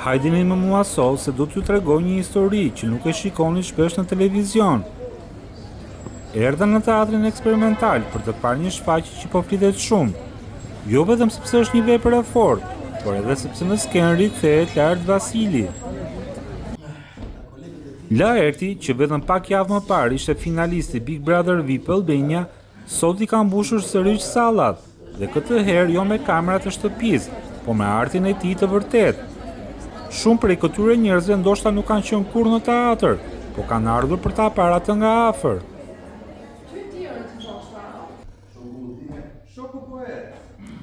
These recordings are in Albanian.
Hajdini më mua sot se do t'ju tregoj një histori që nuk e shikoni shpesh në televizion. Erdha në teatrin eksperimental për të parë një shfaqje që po flitet shumë. Jo vetëm sepse është një vepër e fortë, por edhe sepse në skenë rikthehet Lart Vasili. Laerti, që vetëm pak javë më parë ishte finalisti Big Brother VIP Albania, sot i ka mbushur sërish sallat, dhe këtë herë jo me kamerat e shtëpisë, po me artin e tij të vërtetë. Shumë prej këtyre njerëzve ndoshta nuk kanë qenë kurrë në teatr, po kanë ardhur për ta parë atë nga afër.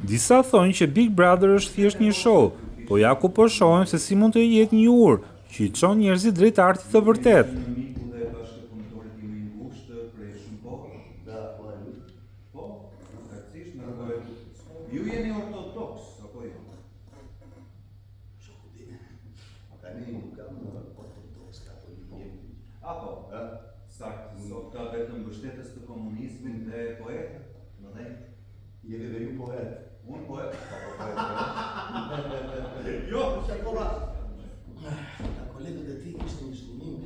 Disa thonë që Big Brother është thjesht një show, po ja ku po shohim se si mund të jetë një urë që i çon njerëzit drejt artit të vërtetë. Ju jeni ortodoks, apo jo? Tani nuk kam ortodoks katolik. Apo, saktë, sot ka vetëm mbështetës të komunizmit dhe poetë, në dhe? Jeni dhe ju poetë. Unë poetë? Jo, shakova! Ta kolegët e ti kishtë një shënimim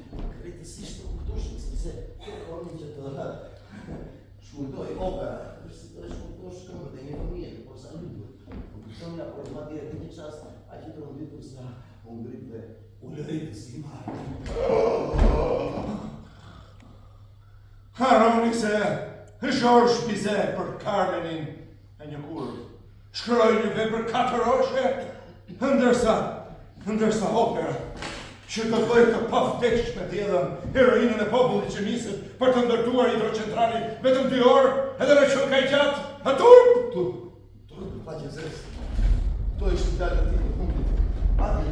kretësisht të kuptoshëm, sepse kërkonin që të shkuldoj opera, si të shkuldosh këmbët e një familje, por sa lutur. Në përshëmja, por ma tjere të një qast, a që të rënditur sa unë grip dhe u lëritë si marë. Haroni se Georges Bizet për Carmenin e një kurë. Shkroj një vepër katëroshe, ndërsa opera, që të bëjë të pafdekshme të jedhën heroinën e popullit që nisët për të ndërtuar hidrocentralin vetëm 2 orë, edhe në që ka i gjatë, a turp! Turp, pa që zesë. To ishtë gjatë të ti të fundit. Ati